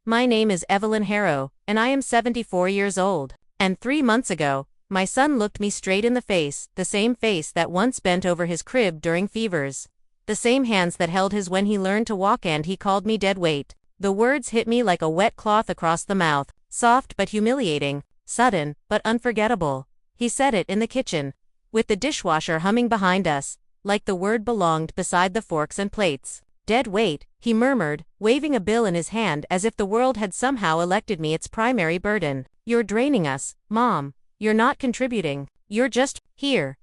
My name is Evelyn Harrow, and I am 74 years old. And 3 months ago, my son looked me straight in the face, the same face that once bent over his crib during fevers. The same hands that held his when he learned to walk, and he called me dead weight. The words hit me like a wet cloth across the mouth, soft but humiliating, sudden but unforgettable. He said it in the kitchen, with the dishwasher humming behind us, like the word belonged beside the forks and plates. Dead weight, he murmured, waving a bill in his hand as if the world had somehow elected me its primary burden. You're draining us, Mom. You're not contributing. You're just here,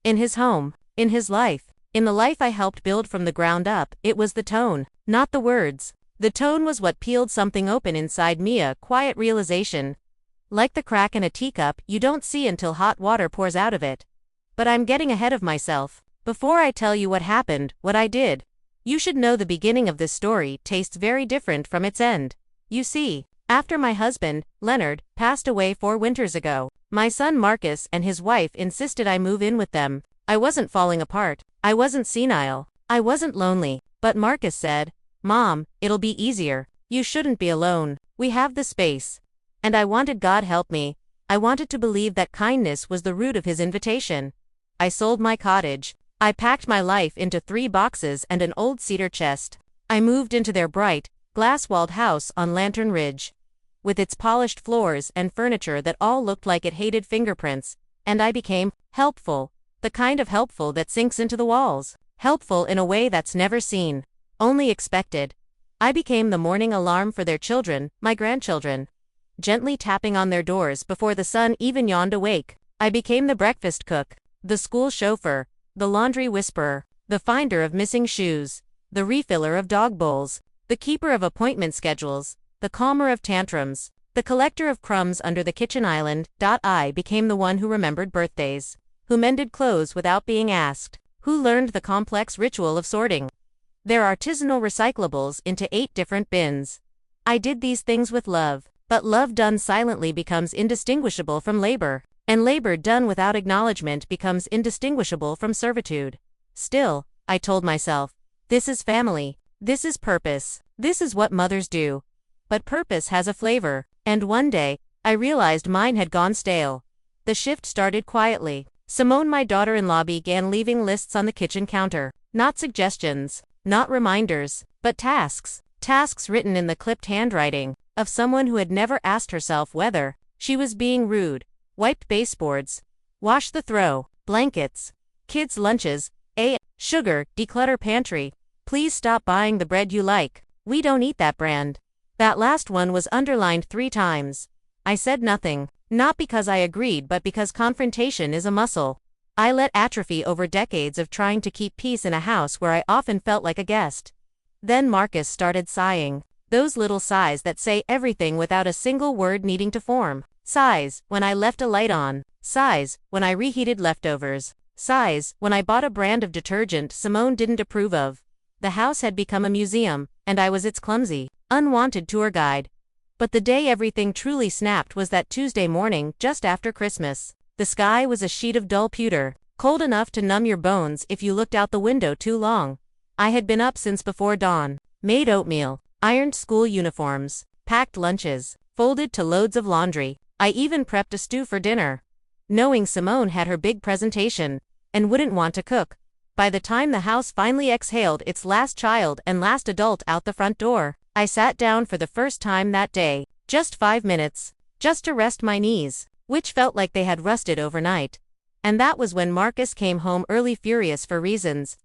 in his home, in his life, in the life I helped build from the ground up. It was the tone, not the words. The tone was what peeled something open inside me, a quiet realization. Like the crack in a teacup you don't see until hot water pours out of it. But I'm getting ahead of myself. Before I tell you what happened, what I did, you should know the beginning of this story tastes very different from its end. You see, after my husband, Leonard, passed away 4 winters ago, my son Marcus and his wife insisted I move in with them. I wasn't falling apart. I wasn't senile. I wasn't lonely. But Marcus said, "Mom, it'll be easier. You shouldn't be alone. We have the space." And I wanted, God help me, I wanted to believe that kindness was the root of his invitation. I sold my cottage. I packed my life into 3 boxes and an old cedar chest. I moved into their bright, glass-walled house on Lantern Ridge, with its polished floors and furniture that all looked like it hated fingerprints, and I became helpful, the kind of helpful that sinks into the walls, helpful in a way that's never seen, only expected. I became the morning alarm for their children, my grandchildren, gently tapping on their doors before the sun even yawned awake. I became the breakfast cook, the school chauffeur, the laundry whisperer, the finder of missing shoes, the refiller of dog bowls, the keeper of appointment schedules, the calmer of tantrums, the collector of crumbs under the kitchen island. I became the one who remembered birthdays, who mended clothes without being asked, who learned the complex ritual of sorting their artisanal recyclables into 8 different bins. I did these things with love, but love done silently becomes indistinguishable from labor. And labor done without acknowledgement becomes indistinguishable from servitude. Still, I told myself, this is family, this is purpose, this is what mothers do. But purpose has a flavor, and one day, I realized mine had gone stale. The shift started quietly. Simone, my daughter-in-law, began leaving lists on the kitchen counter. Not suggestions, not reminders, but tasks. Tasks written in the clipped handwriting of someone who had never asked herself whether she was being rude. Wiped baseboards, wash the throw, blankets, kids' lunches, sugar, declutter pantry, please stop buying the bread you like, we don't eat that brand. That last one was underlined 3 times. I said nothing, not because I agreed but because confrontation is a muscle I let atrophy over decades of trying to keep peace in a house where I often felt like a guest. Then Marcus started sighing, those little sighs that say everything without a single word needing to form. Sighs when I left a light on, sighs when I reheated leftovers, sighs when I bought a brand of detergent Simone didn't approve of. The house had become a museum, and I was its clumsy, unwanted tour guide. But the day everything truly snapped was that Tuesday morning just after Christmas. The sky was a sheet of dull pewter, cold enough to numb your bones if you looked out the window too long. I had been up since before dawn, made oatmeal, ironed school uniforms, packed lunches, folded to loads of laundry. I even prepped a stew for dinner, knowing Simone had her big presentation and wouldn't want to cook. By the time the house finally exhaled its last child and last adult out the front door, I sat down for the first time that day, just 5 minutes, just to rest my knees, which felt like they had rusted overnight. And that was when Marcus came home early, furious for reasons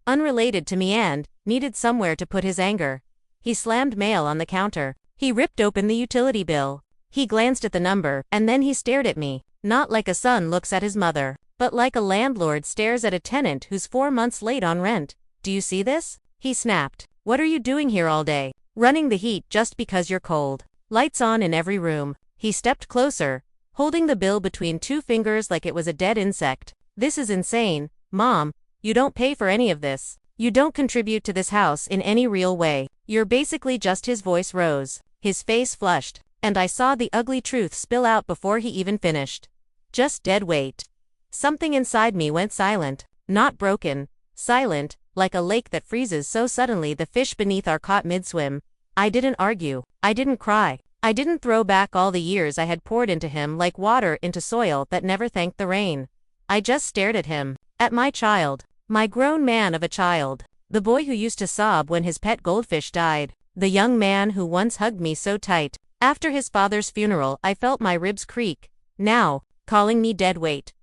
unrelated to me, and needed somewhere to put his anger. He slammed mail on the counter. He ripped open the utility bill. He glanced at the number, and then he stared at me, not like a son looks at his mother, but like a landlord stares at a tenant who's 4 months late on rent. "Do you see this?" he snapped. "What are you doing here all day? Running the heat just because you're cold. Lights on in every room." He stepped closer, holding the bill between 2 fingers like it was a dead insect. "This is insane, Mom. You don't pay for any of this. You don't contribute to this house in any real way. You're basically just..." His voice rose. His face flushed. And I saw the ugly truth spill out before he even finished. Just dead weight. Something inside me went silent. Not broken. Silent, like a lake that freezes so suddenly the fish beneath are caught mid-swim. I didn't argue. I didn't cry. I didn't throw back all the years I had poured into him like water into soil that never thanked the rain. I just stared at him. At my child. My grown man of a child. The boy who used to sob when his pet goldfish died. The young man who once hugged me so tight. After his father's funeral, I felt my ribs creak. Now, calling me dead weight.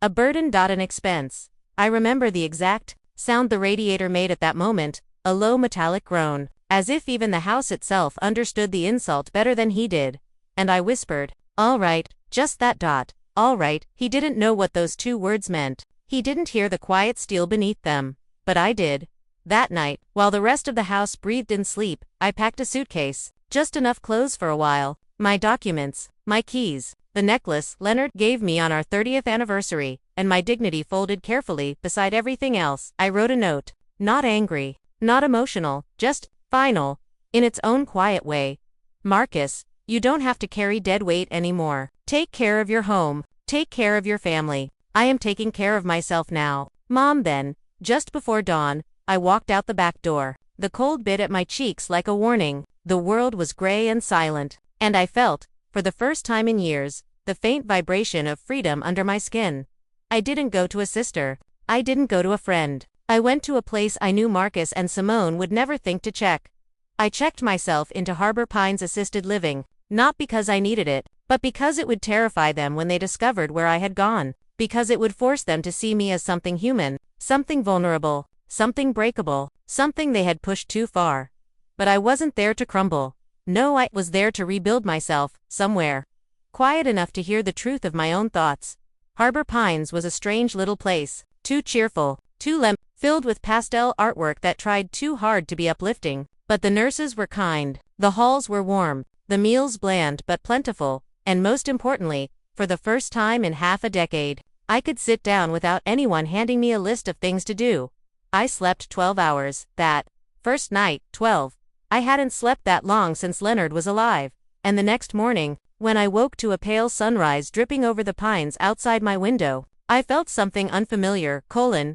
A burden. An expense. I remember the exact sound the radiator made at that moment, a low metallic groan, as if even the house itself understood the insult better than he did. And I whispered, "All right, just that. All right." He didn't know what those 2 words meant. He didn't hear the quiet steel beneath them. But I did. That night, while the rest of the house breathed in sleep, I packed a suitcase, just enough clothes for a while, my documents, my keys, the necklace Leonard gave me on our 30th anniversary, and my dignity folded carefully beside everything else. I wrote a note. Not angry, not emotional, just final, in its own quiet way. Marcus, you don't have to carry dead weight anymore. Take care of your home. Take care of your family. I am taking care of myself now. Mom. Then, just before dawn, I walked out the back door. The cold bit at my cheeks like a warning. The world was gray and silent, and I felt, for the first time in years, the faint vibration of freedom under my skin. I didn't go to a sister. I didn't go to a friend. I went to a place I knew Marcus and Simone would never think to check. I checked myself into Harbor Pines assisted living, not because I needed it, but because it would terrify them when they discovered where I had gone, because it would force them to see me as something human, something vulnerable, something breakable, something they had pushed too far. But I wasn't there to crumble. No, I was there to rebuild myself, somewhere. Quiet enough to hear the truth of my own thoughts. Harbor Pines was a strange little place, too cheerful, too filled with pastel artwork that tried too hard to be uplifting. But the nurses were kind, the halls were warm, the meals bland but plentiful, and most importantly, for the first time in half a decade, I could sit down without anyone handing me a list of things to do. I slept 12 hours, that first night, 12. I hadn't slept that long since Leonard was alive, and the next morning, when I woke to a pale sunrise dripping over the pines outside my window, I felt something unfamiliar,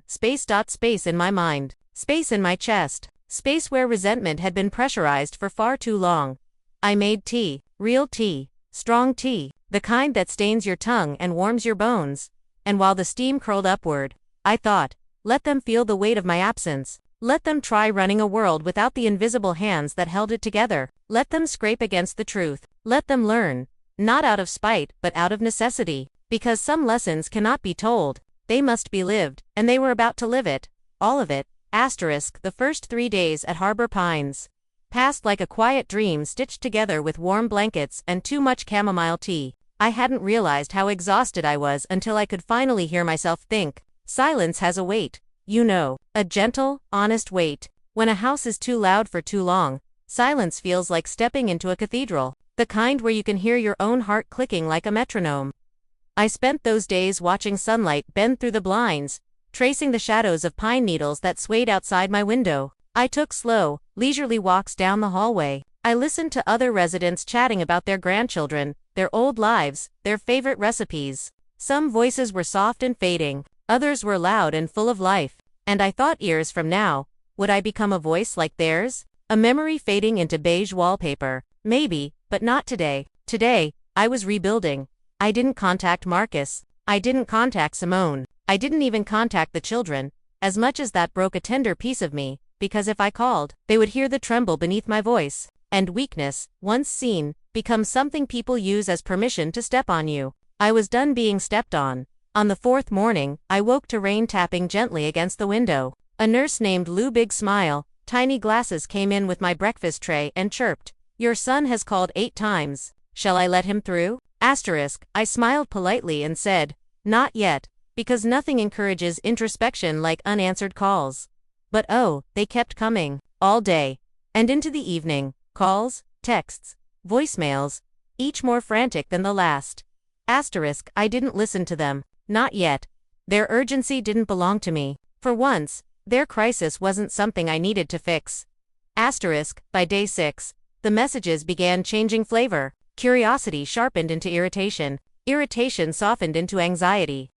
space in my mind, space in my chest, space where resentment had been pressurized for far too long. I made tea, real tea, strong tea, the kind that stains your tongue and warms your bones. And while the steam curled upward, I thought, let them feel the weight of my absence. Let them try running a world without the invisible hands that held it together. Let them scrape against the truth. Let them learn. Not out of spite, but out of necessity. Because some lessons cannot be told. They must be lived, and they were about to live it. All of it. The first 3 days at Harbor Pines passed like a quiet dream stitched together with warm blankets and too much chamomile tea. I hadn't realized how exhausted I was until I could finally hear myself think. Silence has a weight. You know, a gentle, honest weight. When a house is too loud for too long, silence feels like stepping into a cathedral, the kind where you can hear your own heart clicking like a metronome. I spent those days watching sunlight bend through the blinds, tracing the shadows of pine needles that swayed outside my window. I took slow, leisurely walks down the hallway. I listened to other residents chatting about their grandchildren, their old lives, their favorite recipes. Some voices were soft and fading, others were loud and full of life. And I thought, years from now, would I become a voice like theirs? A memory fading into beige wallpaper. Maybe, but not today. Today, I was rebuilding. I didn't contact Marcus. I didn't contact Simone. I didn't even contact the children, as much as that broke a tender piece of me, because if I called, they would hear the tremble beneath my voice. And weakness, once seen, becomes something people use as permission to step on you. I was done being stepped on. On the 4th morning, I woke to rain tapping gently against the window. A nurse named Lou Big Smile, tiny glasses came in with my breakfast tray and chirped, "Your son has called 8 times. Shall I let him through?" I smiled politely and said, "Not yet," because nothing encourages introspection like unanswered calls. But oh, they kept coming, all day. And into the evening, calls, texts, voicemails, each more frantic than the last. I didn't listen to them. Not yet. Their urgency didn't belong to me. For once, their crisis wasn't something I needed to fix. By day 6, the messages began changing flavor. Curiosity sharpened into irritation. Irritation softened into anxiety.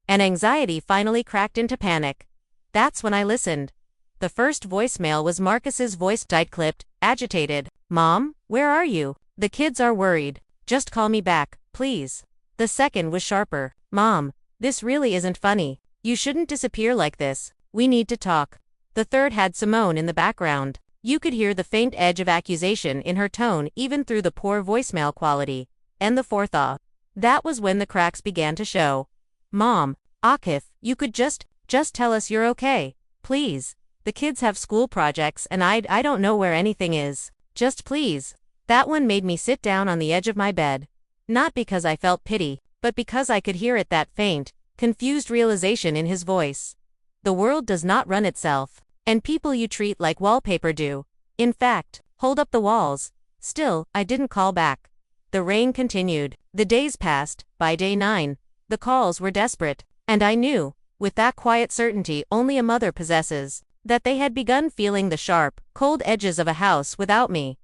And anxiety finally cracked into panic. That's when I listened. The first voicemail was Marcus's voice, tight-clipped, agitated. "Mom, where are you? The kids are worried. Just call me back, please." The second was sharper. "Mom, this really isn't funny. You shouldn't disappear like this. We need to talk." The third had Simone in the background. You could hear the faint edge of accusation in her tone even through the poor voicemail quality. And the fourth, that was when the cracks began to show. "Mom, Akif, you could just tell us you're okay. Please. The kids have school projects and I don't know where anything is. Just please." That one made me sit down on the edge of my bed. Not because I felt pity, but because I could hear it, that faint, confused realization in his voice. The world does not run itself, and people you treat like wallpaper do. In fact, hold up the walls. Still, I didn't call back. The rain continued. The days passed. By day 9, the calls were desperate, and I knew, with that quiet certainty only a mother possesses, that they had begun feeling the sharp, cold edges of a house without me.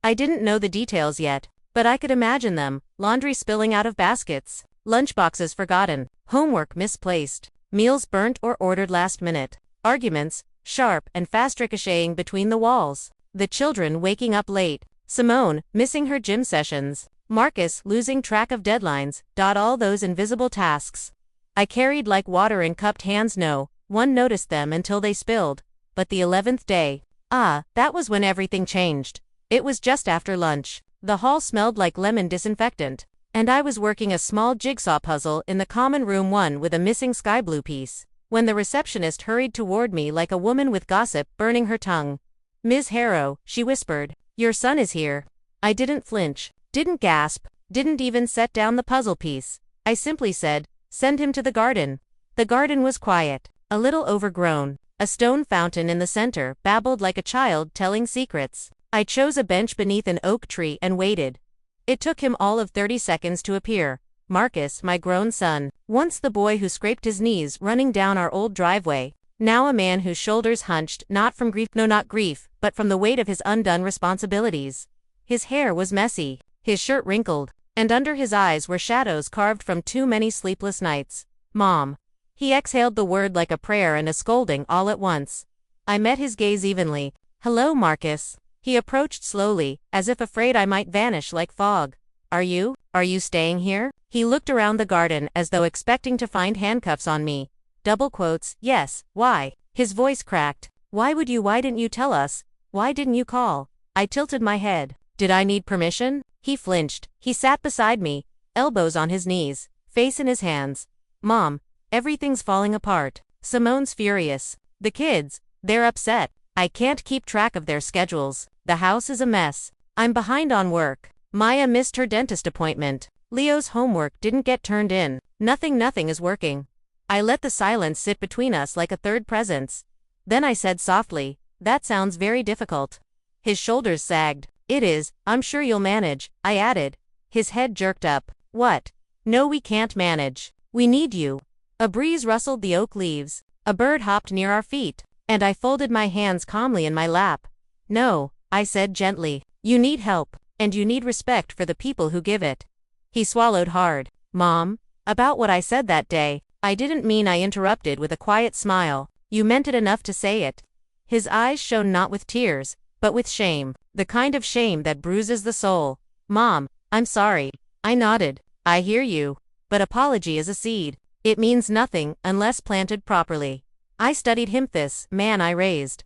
I didn't know the details yet, but I could imagine them: laundry spilling out of baskets, lunchboxes forgotten, homework misplaced, meals burnt or ordered last minute, arguments, sharp and fast ricocheting between the walls, the children waking up late, Simone missing her gym sessions, Marcus losing track of deadlines, all those invisible tasks I carried like water in cupped hands. No one noticed them until they spilled. But the 11th day, that was when everything changed. It was just after lunch. The hall smelled like lemon disinfectant, and I was working a small jigsaw puzzle in the common room, one with a missing sky blue piece, when the receptionist hurried toward me like a woman with gossip burning her tongue. "Ms. Harrow," she whispered, "your son is here." I didn't flinch, didn't gasp, didn't even set down the puzzle piece. I simply said, "Send him to the garden." The garden was quiet, a little overgrown. A stone fountain in the center babbled like a child telling secrets. I chose a bench beneath an oak tree and waited. It took him all of 30 seconds to appear. Marcus, my grown son, once the boy who scraped his knees running down our old driveway, now a man whose shoulders hunched, not from grief, no, not grief, but from the weight of his undone responsibilities. His hair was messy, his shirt wrinkled, and under his eyes were shadows carved from too many sleepless nights. "Mom." He exhaled the word like a prayer and a scolding all at once. I met his gaze evenly. "Hello, Marcus." He approached slowly, as if afraid I might vanish like fog. Are you staying here?" He looked around the garden as though expecting to find handcuffs on me. Double quotes, "Yes, why?" His voice cracked. Why didn't you tell us? Why didn't you call?" I tilted my head. Did I need permission? He flinched. He sat beside me, elbows on his knees, face in his hands. "Mom, everything's falling apart. Simone's furious. The kids, they're upset. I can't keep track of their schedules. The house is a mess. I'm behind on work. Maya missed her dentist appointment. Leo's homework didn't get turned in. Nothing is working." I let the silence sit between us like a third presence. Then I said softly, "That sounds very difficult." His shoulders sagged. "It is. I'm sure you'll manage," I added. His head jerked up. "What?" "No, we can't manage. We need you." A breeze rustled the oak leaves. A bird hopped near our feet, and I folded my hands calmly in my lap. "No," I said gently. "You need help, and you need respect for the people who give it." He swallowed hard. "Mom, about what I said that day, I didn't mean," I interrupted with a quiet smile. "You meant it enough to say it." His eyes shone not with tears, but with shame, the kind of shame that bruises the soul. "Mom, I'm sorry." I nodded. "I hear you. But apology is a seed. It means nothing unless planted properly." I studied him, this man I raised.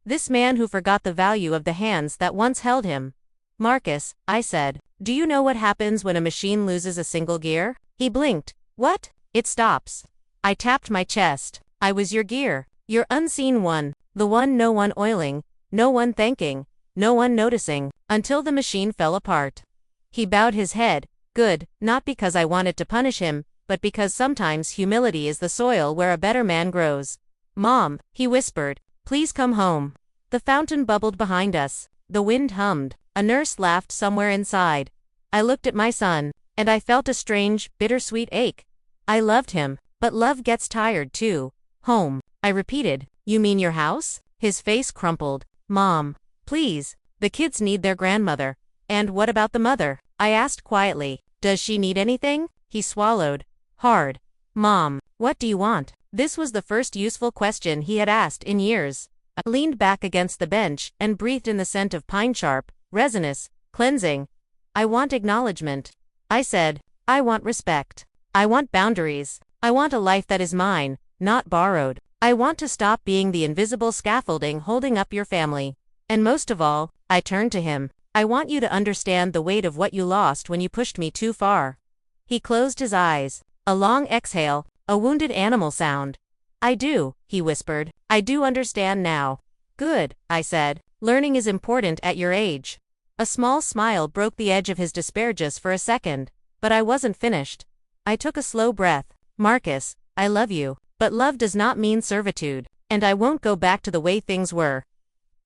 This man who forgot the value of the hands that once held him. "Marcus," I said, "do you know what happens when a machine loses a single gear?" He blinked. "What?" "It stops." I tapped my chest. "I was your gear. Your unseen one. The one no one oiling, no one thanking, no one noticing, until the machine fell apart." He bowed his head. "Good, not because I wanted to punish him, but because sometimes humility is the soil where a better man grows." "Mom," he whispered, "please come home." The fountain bubbled behind us. The wind hummed. A nurse laughed somewhere inside. I looked at my son, and I felt a strange, bittersweet ache. I loved him, but love gets tired too. "Home," I repeated. "You mean your house?" His face crumpled. "Mom, please, the kids need their grandmother." "And what about the mother?" I asked quietly. "Does she need anything?" He swallowed hard. "Mom, what do you want?" This was the first useful question he had asked in years. I leaned back against the bench and breathed in the scent of pine, sharp, resinous, cleansing. I want acknowledgement. I said. I want respect. I want boundaries. I want a life that is mine, not borrowed. I want to stop being the invisible scaffolding holding up your family. And most of all, I turned to him. I want you to understand the weight of what you lost when you pushed me too far. He closed his eyes. A long exhale, a wounded animal sound. I do, he whispered. I do understand now. Good, I said. Learning is important at your age. A small smile broke the edge of his despair just for a second, but I wasn't finished. I took a slow breath. Marcus, I love you, but love does not mean servitude, and I won't go back to the way things were.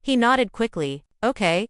He nodded quickly. Okay,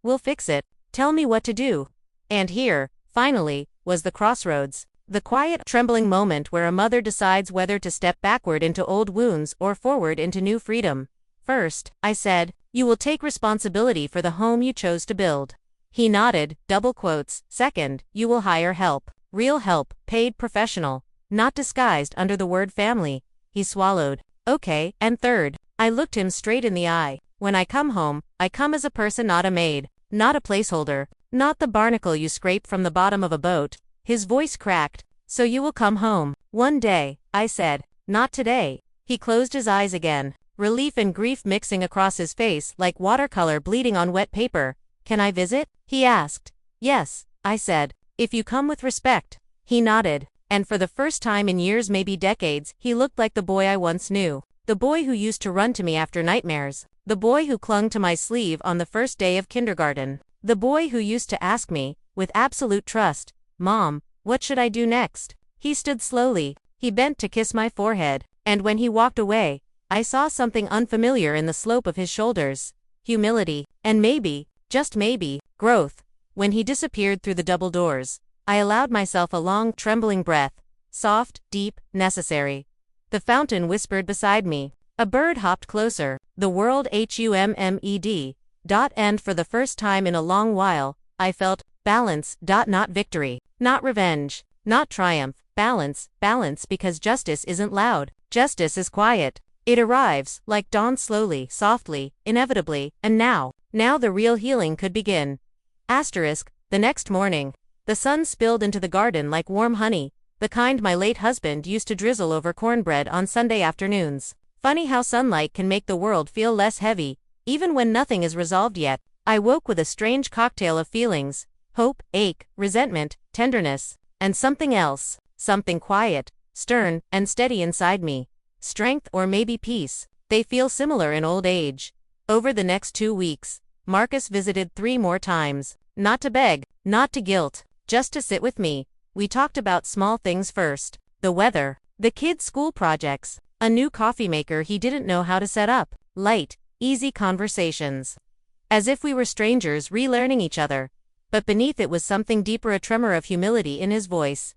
we'll fix it. Tell me what to do. And here, finally, was the crossroads. The quiet, trembling moment where a mother decides whether to step backward into old wounds or forward into new freedom. First, I said, you will take responsibility for the home you chose to build. He nodded, double quotes. Second, you will hire help. Real help, paid professional, not disguised under the word family. He swallowed. Okay. And third, I looked him straight in the eye. When I come home, I come as a person, not a maid, not a placeholder, not the barnacle you scrape from the bottom of a boat. His voice cracked. So you will come home. One day, I said. Not today. He closed his eyes again, relief and grief mixing across his face like watercolor bleeding on wet paper. Can I visit? He asked. Yes, I said. If you come with respect. He nodded, and for the first time in years, maybe decades, he looked like the boy I once knew. The boy who used to run to me after nightmares. The boy who clung to my sleeve on the first day of kindergarten. The boy who used to ask me, with absolute trust, Mom, what should I do next? He stood slowly. He bent to kiss my forehead, and when he walked away, I saw something unfamiliar in the slope of his shoulders. Humility, and maybe, just maybe, growth. When he disappeared through the double doors, I allowed myself a long, trembling breath. Soft, deep, necessary. The fountain whispered beside me. A bird hopped closer. The world hummed. And for the first time in a long while, I felt balance. Not victory, not revenge, not triumph. Balance because justice isn't loud. Justice is quiet. It arrives, like dawn, slowly, softly, inevitably, and now the real healing could begin. Asterisk, the next morning, the sun spilled into the garden like warm honey, the kind my late husband used to drizzle over cornbread on Sunday afternoons. Funny how sunlight can make the world feel less heavy, even when nothing is resolved yet. I woke with a strange cocktail of feelings: hope, ache, resentment, tenderness, and something else, something quiet, stern, and steady inside me. Strength or maybe peace. They feel similar in old age. Over the next 2 weeks, Marcus visited 3 more times. Not to beg, not to guilt, just to sit with me. We talked about small things first. The weather, the kids' school projects, a new coffee maker he didn't know how to set up. Light, easy conversations. As if we were strangers relearning each other. But beneath it was something deeper, a tremor of humility in his voice.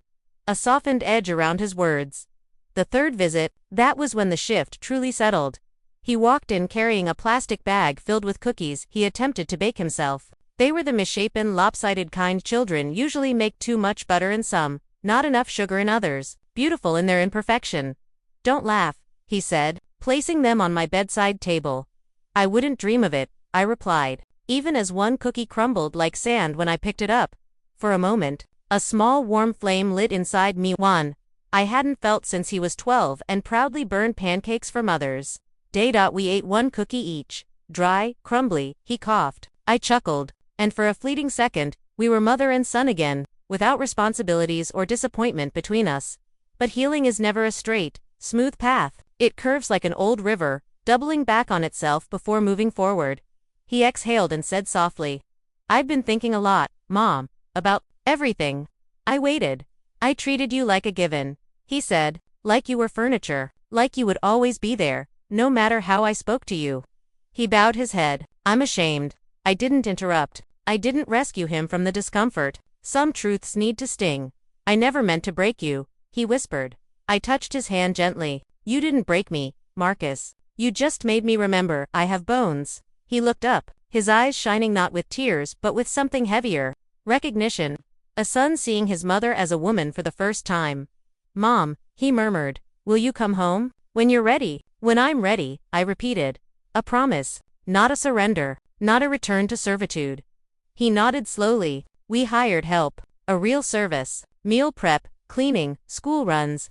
A softened edge around his words. The third visit, that was when the shift truly settled. He walked in carrying a plastic bag filled with cookies he attempted to bake himself. They were the misshapen, lopsided kind children usually make: too much butter in some, not enough sugar in others, beautiful in their imperfection. Don't laugh, he said, placing them on my bedside table. I wouldn't dream of it, I replied, even as one cookie crumbled like sand when I picked it up. For a moment, a small warm flame lit inside me. One I hadn't felt since he was 12 and proudly burned pancakes for mothers. We ate 1 cookie each. Dry, crumbly, he coughed. I chuckled, and for a fleeting second, we were mother and son again, without responsibilities or disappointment between us. But healing is never a straight, smooth path. It curves like an old river, doubling back on itself before moving forward. He exhaled and said softly, I've been thinking a lot, Mom, about everything. I waited. I treated you like a given, he said, like you were furniture, like you would always be there, no matter how I spoke to you. He bowed his head. I'm ashamed. I didn't interrupt. I didn't rescue him from the discomfort. Some truths need to sting. I never meant to break you, he whispered. I touched his hand gently. You didn't break me, Marcus. You just made me remember I have bones. He looked up, his eyes shining not with tears but with something heavier. Recognition. A son seeing his mother as a woman for the first time. Mom, he murmured, will you come home? When you're ready. When I'm ready, I repeated. A promise, not a surrender, not a return to servitude. He nodded slowly. We hired help. A real service. Meal prep, cleaning, school runs.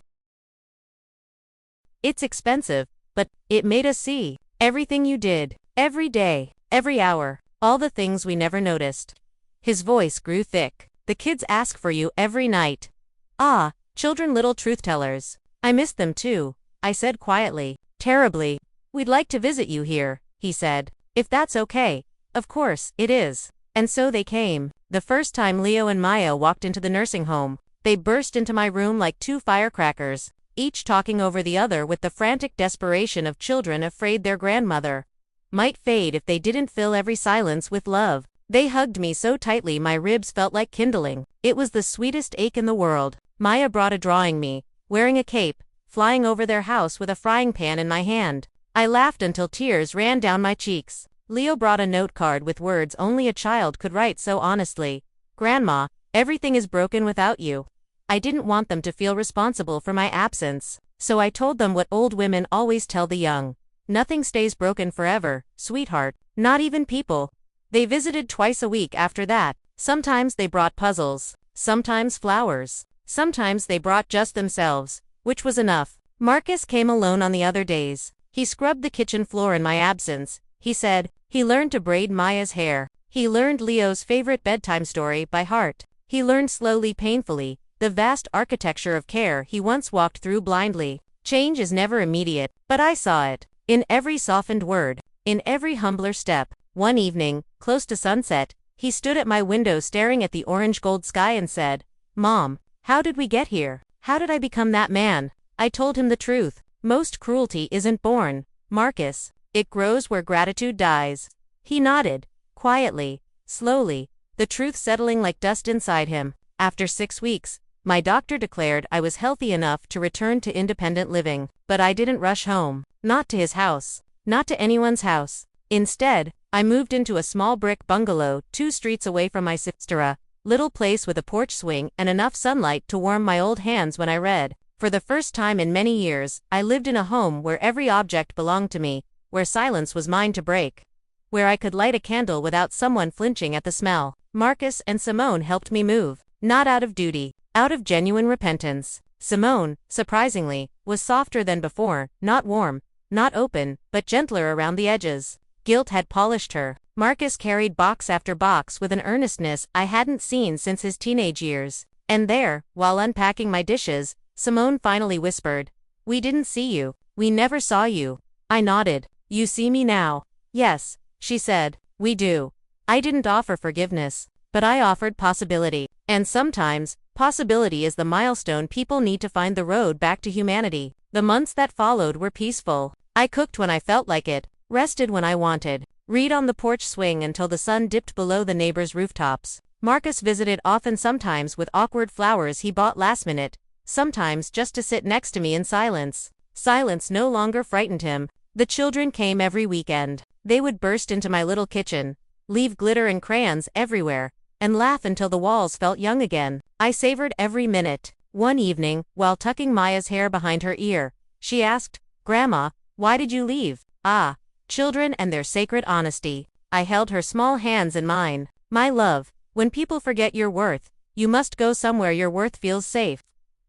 It's expensive, but it made us see everything you did, every day, every hour, all the things we never noticed. His voice grew thick. The kids ask for you every night. Ah, children, little truth-tellers. I miss them too, I said quietly. Terribly. We'd like to visit you here, he said. If that's okay. Of course, it is. And so they came. The first time Leo and Maya walked into the nursing home, they burst into my room like two firecrackers, each talking over the other with the frantic desperation of children afraid their grandmother might fade if they didn't fill every silence with love. They hugged me so tightly my ribs felt like kindling. It was the sweetest ache in the world. Maya brought a drawing me, wearing a cape, flying over their house with a frying pan in my hand. I laughed until tears ran down my cheeks. Leo brought a note card with words only a child could write so honestly. Grandma, everything is broken without you. I didn't want them to feel responsible for my absence, so I told them what old women always tell the young. Nothing stays broken forever, sweetheart, not even people. They visited twice a week after that. Sometimes they brought puzzles, sometimes flowers, sometimes they brought just themselves, which was enough. Marcus came alone on the other days. He scrubbed the kitchen floor in my absence. He said, he learned to braid Maya's hair. He learned Leo's favorite bedtime story by heart. He learned slowly, painfully, the vast architecture of care he once walked through blindly. Change is never immediate, but I saw it. In every softened word, in every humbler step. One evening, close to sunset, he stood at my window staring at the orange-gold sky and said, Mom, how did we get here? How did I become that man? I told him the truth. Most cruelty isn't born, Marcus. It grows where gratitude dies. He nodded, quietly, slowly, the truth settling like dust inside him. After 6 weeks, my doctor declared I was healthy enough to return to independent living, but I didn't rush home. Not to his house. Not to anyone's house. Instead, I moved into a small brick bungalow 2 streets away from my sister, little place with a porch swing and enough sunlight to warm my old hands when I read. For the first time in many years, I lived in a home where every object belonged to me, where silence was mine to break, where I could light a candle without someone flinching at the smell. Marcus and Simone helped me move, not out of duty, out of genuine repentance. Simone, surprisingly, was softer than before, not warm, not open, but gentler around the edges. Guilt had polished her. Marcus carried box after box with an earnestness I hadn't seen since his teenage years. And there, while unpacking my dishes, Simone finally whispered, "We didn't see you. We never saw you." I nodded. "You see me now." "Yes," she said, "we do." I didn't offer forgiveness, but I offered possibility. And sometimes, possibility is the milestone people need to find the road back to humanity. The months that followed were peaceful. I cooked when I felt like it, rested when I wanted, read on the porch swing until the sun dipped below the neighbors' rooftops. Marcus visited often, sometimes with awkward flowers he bought last minute, sometimes just to sit next to me in silence. Silence no longer frightened him. The children came every weekend. They would burst into my little kitchen, leave glitter and crayons everywhere, and laugh until the walls felt young again. I savored every minute. One evening, while tucking Maya's hair behind her ear, she asked, "Grandma, why did you leave?" Ah, children and their sacred honesty. I held her small hands in mine. "My love, when people forget your worth, you must go somewhere your worth feels safe."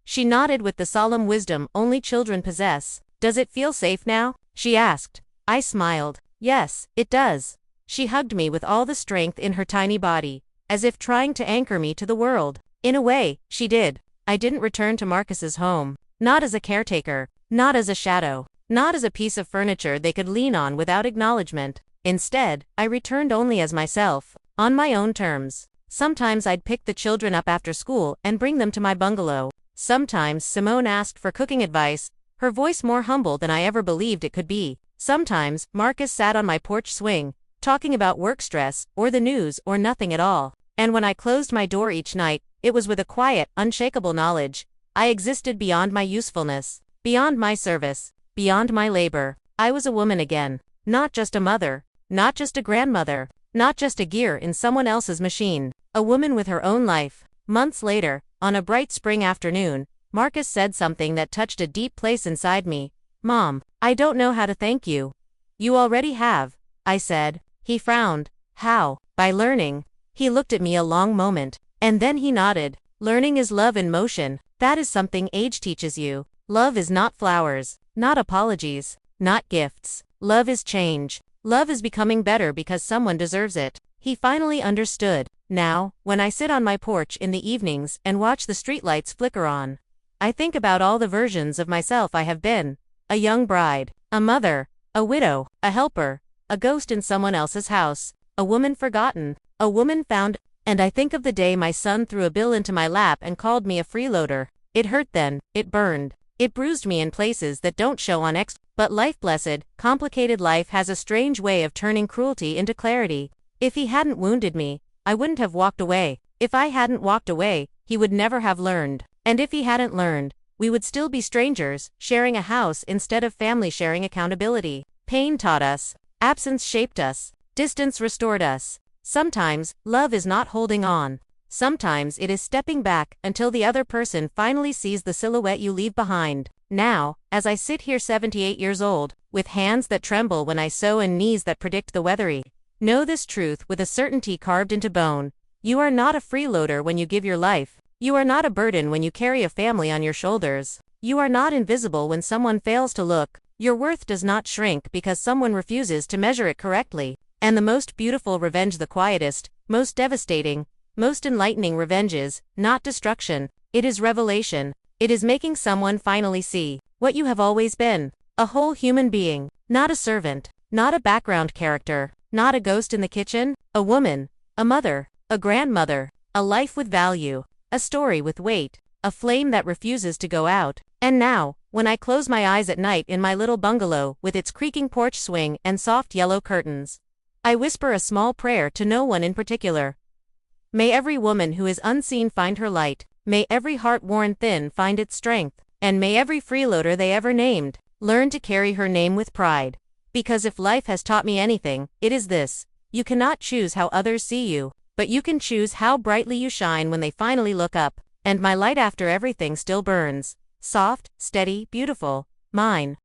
She nodded with the solemn wisdom only children possess. "Does it feel safe now?" she asked. I smiled. "Yes, it does." She hugged me with all the strength in her tiny body, as if trying to anchor me to the world. In a way, she did. I didn't return to Marcus's home. Not as a caretaker. Not as a shadow. Not as a piece of furniture they could lean on without acknowledgement. Instead, I returned only as myself, on my own terms. Sometimes I'd pick the children up after school and bring them to my bungalow. Sometimes Simone asked for cooking advice, her voice more humble than I ever believed it could be. Sometimes Marcus sat on my porch swing, talking about work stress, or the news, or nothing at all. And when I closed my door each night, it was with a quiet, unshakable knowledge. I existed beyond my usefulness, beyond my service, beyond my labor. I was a woman again. Not just a mother, not just a grandmother, not just a gear in someone else's machine. A woman with her own life. Months later, on a bright spring afternoon, Marcus said something that touched a deep place inside me. "Mom, I don't know how to thank you. You already have, I said. He frowned. How? By learning. He looked at me a long moment, and then he nodded. Learning is love in motion. That is something age teaches you. Love is not flowers, not apologies, not gifts. Love is change. Love is becoming better because someone deserves it. He finally understood. Now, when I sit on my porch in the evenings and watch the streetlights flicker on, I think about all the versions of myself I have been. A young bride, a mother, a widow, a helper, a ghost in someone else's house, a woman forgotten, a woman found, and I think of the day my son threw a bill into my lap and called me a freeloader. It hurt then, it burned. It bruised me in places that don't show on X, but life, blessed, complicated life, has a strange way of turning cruelty into clarity. If he hadn't wounded me, I wouldn't have walked away. If I hadn't walked away, he would never have learned. And if he hadn't learned, we would still be strangers, sharing a house instead of family, sharing accountability. Pain taught us. Absence shaped us. Distance restored us. Sometimes, love is not holding on. Sometimes it is stepping back until the other person finally sees the silhouette you leave behind. Now, as I sit here 78 years old, with hands that tremble when I sew and knees that predict the weathery, know this truth with a certainty carved into bone. You are not a freeloader when you give your life. You are not a burden when you carry a family on your shoulders. You are not invisible when someone fails to look. Your worth does not shrink because someone refuses to measure it correctly. And the most beautiful revenge, the quietest, most devastating, most enlightening revenge is not destruction. It is revelation. It is making someone finally see what you have always been. A whole human being. Not a servant. Not a background character. Not a ghost in the kitchen. A woman. A mother. A grandmother. A life with value. A story with weight. A flame that refuses to go out. And now, when I close my eyes at night in my little bungalow with its creaking porch swing and soft yellow curtains, I whisper a small prayer to no one in particular. May every woman who is unseen find her light. May every heart worn thin find its strength. And may every freeloader they ever named learn to carry her name with pride. Because if life has taught me anything, it is this. You cannot choose how others see you, but you can choose how brightly you shine when they finally look up. And my light after everything still burns. Soft, steady, beautiful. Mine.